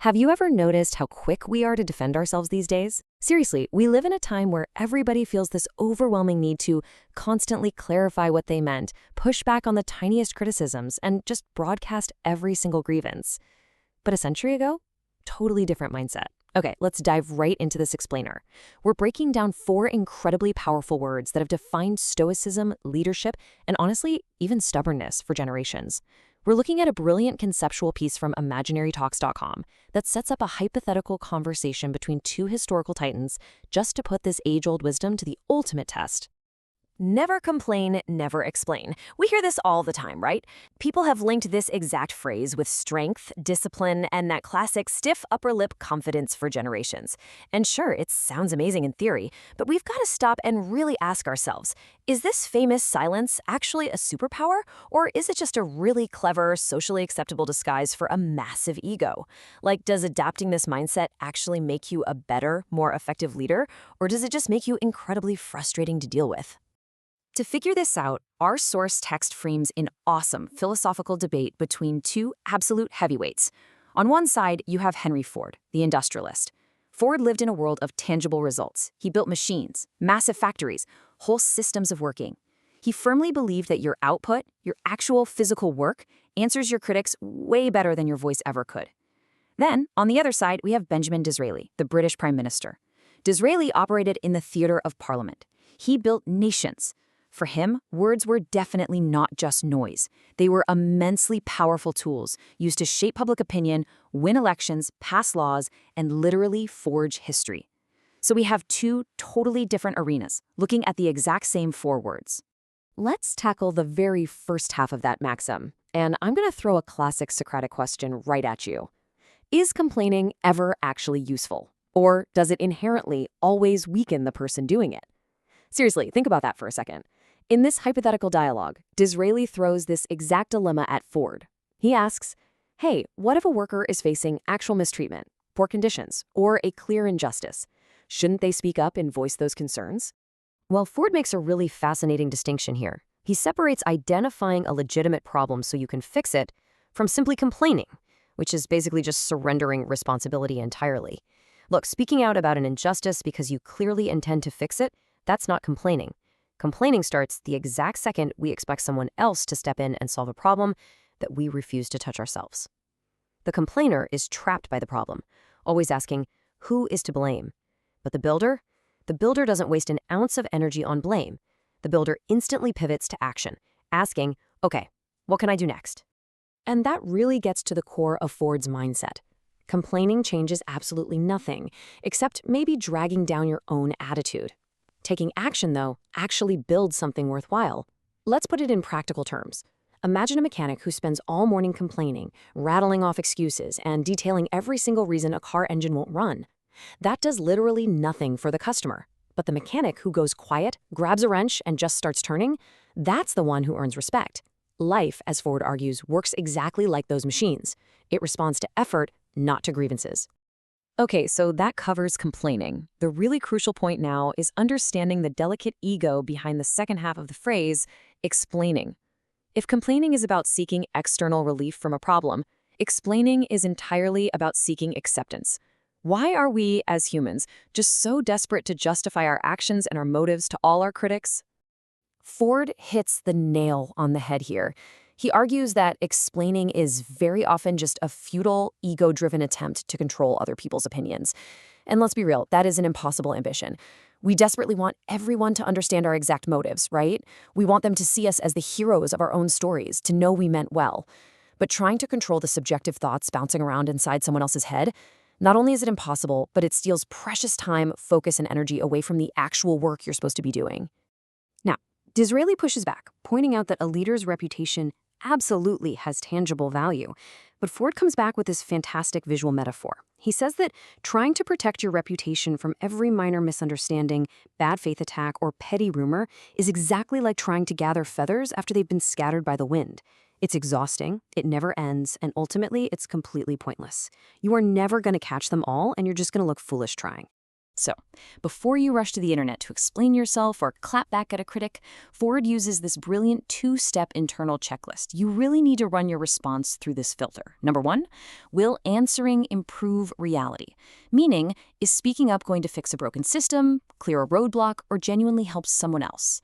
Have you ever noticed how quick we are to defend ourselves these days? Seriously, we live in a time where everybody feels this overwhelming need to constantly clarify what they meant, push back on the tiniest criticisms, and just broadcast every single grievance. But a century ago, totally different mindset. Okay, let's dive right into this explainer. We're breaking down 4 incredibly powerful words that have defined stoicism, leadership, and honestly, even stubbornness for generations. We're looking at a brilliant conceptual piece from imaginarytalks.com that sets up a hypothetical conversation between 2 historical titans just to put this age-old wisdom to the ultimate test. Never complain, never explain. We hear this all the time, right? People have linked this exact phrase with strength, discipline, and that classic stiff upper lip confidence for generations. And sure, it sounds amazing in theory, but we've got to stop and really ask ourselves, is this famous silence actually a superpower, or is it just a really clever, socially acceptable disguise for a massive ego? Like, does adapting this mindset actually make you a better, more effective leader, or does it just make you incredibly frustrating to deal with? To figure this out, our source text frames an awesome philosophical debate between 2 absolute heavyweights. On one side, you have Henry Ford, the industrialist. Ford lived in a world of tangible results. He built machines, massive factories, whole systems of working. He firmly believed that your output, your actual physical work, answers your critics way better than your voice ever could. Then, on the other side, we have Benjamin Disraeli, the British Prime Minister. Disraeli operated in the theater of Parliament. He built nations. For him, words were definitely not just noise. They were immensely powerful tools used to shape public opinion, win elections, pass laws, and literally forge history. So we have 2 totally different arenas, looking at the exact same 4 words. Let's tackle the very first half of that maxim, and I'm going to throw a classic Socratic question right at you. Is complaining ever actually useful? Or does it inherently always weaken the person doing it? Seriously, think about that for a second. In this hypothetical dialogue, Disraeli throws this exact dilemma at Ford. He asks, hey, what if a worker is facing actual mistreatment, poor conditions, or a clear injustice? Shouldn't they speak up and voice those concerns? Well, Ford makes a really fascinating distinction here. He separates identifying a legitimate problem so you can fix it from simply complaining, which is basically just surrendering responsibility entirely. Look, speaking out about an injustice because you clearly intend to fix it, that's not complaining. Complaining starts the exact second we expect someone else to step in and solve a problem that we refuse to touch ourselves. The complainer is trapped by the problem, always asking, who is to blame? But the builder doesn't waste an ounce of energy on blame. The builder instantly pivots to action, asking, okay, what can I do next? And that really gets to the core of Ford's mindset. Complaining changes absolutely nothing, except maybe dragging down your own attitude. Taking action, though, actually builds something worthwhile. Let's put it in practical terms. Imagine a mechanic who spends all morning complaining, rattling off excuses, and detailing every single reason a car engine won't run. That does literally nothing for the customer. But the mechanic who goes quiet, grabs a wrench, and just starts turning, that's the one who earns respect. Life, as Ford argues, works exactly like those machines. It responds to effort, not to grievances. Okay, so that covers complaining. The really crucial point now is understanding the delicate ego behind the second half of the phrase, explaining. If complaining is about seeking external relief from a problem, explaining is entirely about seeking acceptance. Why are we, as humans, just so desperate to justify our actions and our motives to all our critics? Ford hits the nail on the head here. He argues that explaining is very often just a futile, ego-driven attempt to control other people's opinions. And let's be real, that is an impossible ambition. We desperately want everyone to understand our exact motives, right? We want them to see us as the heroes of our own stories, to know we meant well. But trying to control the subjective thoughts bouncing around inside someone else's head, not only is it impossible, but it steals precious time, focus, and energy away from the actual work you're supposed to be doing. Now, Disraeli pushes back, pointing out that a leader's reputation absolutely has tangible value. But Ford comes back with this fantastic visual metaphor. He says that trying to protect your reputation from every minor misunderstanding, bad faith attack, or petty rumor is exactly like trying to gather feathers after they've been scattered by the wind. It's exhausting, it never ends, and ultimately it's completely pointless. You are never going to catch them all, and you're just going to look foolish trying. So, before you rush to the internet to explain yourself or clap back at a critic, Ford uses this brilliant two-step internal checklist. You really need to run your response through this filter. Number 1, will answering improve reality? Meaning, is speaking up going to fix a broken system, clear a roadblock, or genuinely help someone else?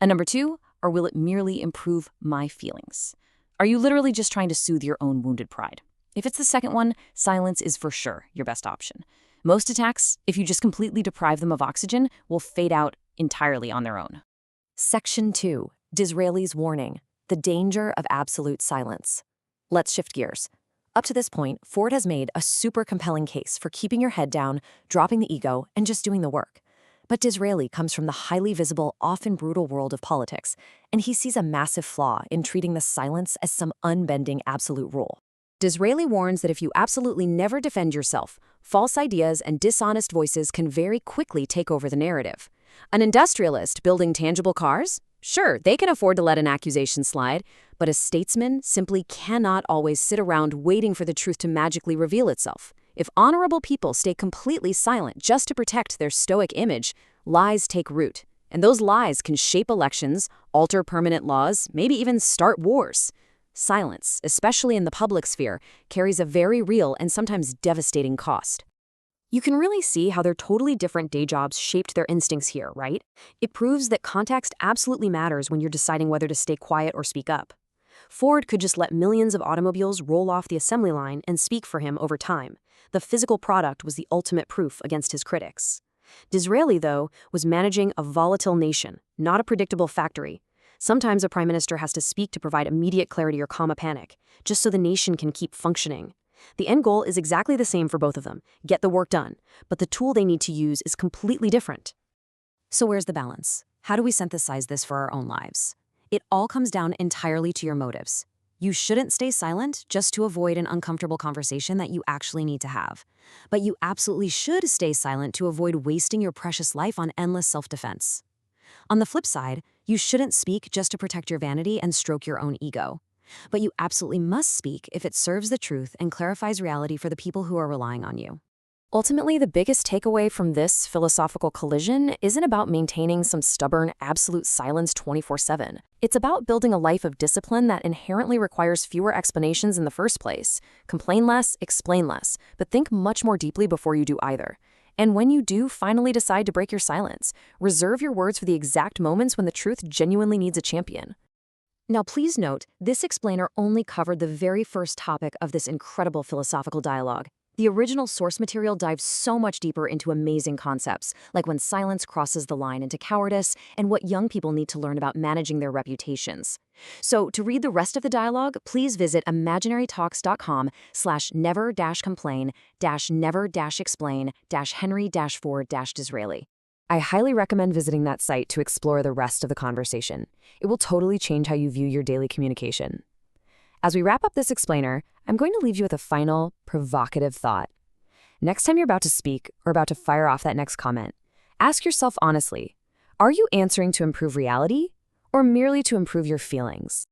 And number 2, or will it merely improve my feelings? Are you literally just trying to soothe your own wounded pride? If it's the second one, silence is for sure your best option. Most attacks, if you just completely deprive them of oxygen, will fade out entirely on their own. Section 2. Disraeli's warning. The danger of absolute silence. Let's shift gears. Up to this point, Ford has made a super compelling case for keeping your head down, dropping the ego, and just doing the work. But Disraeli comes from the highly visible, often brutal world of politics, and he sees a massive flaw in treating the silence as some unbending absolute rule. Disraeli warns that if you absolutely never defend yourself, false ideas and dishonest voices can very quickly take over the narrative. An industrialist building tangible cars? Sure, they can afford to let an accusation slide, but a statesman simply cannot always sit around waiting for the truth to magically reveal itself. If honorable people stay completely silent just to protect their stoic image, lies take root. And those lies can shape elections, alter permanent laws, maybe even start wars. Silence, especially in the public sphere, carries a very real and sometimes devastating cost. You can really see how their totally different day jobs shaped their instincts here, right? It proves that context absolutely matters when you're deciding whether to stay quiet or speak up. Ford could just let millions of automobiles roll off the assembly line and speak for him over time. The physical product was the ultimate proof against his critics. Disraeli, though, was managing a volatile nation, not a predictable factory. Sometimes a prime minister has to speak to provide immediate clarity or calm a panic, just so the nation can keep functioning. The end goal is exactly the same for both of them, get the work done, but the tool they need to use is completely different. So where's the balance? How do we synthesize this for our own lives? It all comes down entirely to your motives. You shouldn't stay silent just to avoid an uncomfortable conversation that you actually need to have. But you absolutely should stay silent to avoid wasting your precious life on endless self-defense. On the flip side, you shouldn't speak just to protect your vanity and stroke your own ego. But you absolutely must speak if it serves the truth and clarifies reality for the people who are relying on you. Ultimately, the biggest takeaway from this philosophical collision isn't about maintaining some stubborn, absolute silence 24/7. It's about building a life of discipline that inherently requires fewer explanations in the first place. Complain less, explain less, but think much more deeply before you do either. And when you do finally decide to break your silence, reserve your words for the exact moments when the truth genuinely needs a champion. Now, please note, this explainer only covered the very first topic of this incredible philosophical dialogue. The original source material dives so much deeper into amazing concepts, like when silence crosses the line into cowardice and what young people need to learn about managing their reputations. So, to read the rest of the dialogue, please visit imaginarytalks.com/never-complain-never-explain-Henry-Ford-Disraeli. I highly recommend visiting that site to explore the rest of the conversation. It will totally change how you view your daily communication. As we wrap up this explainer, I'm going to leave you with a final, provocative thought. Next time you're about to speak or about to fire off that next comment, ask yourself honestly, are you answering to improve reality or merely to improve your feelings?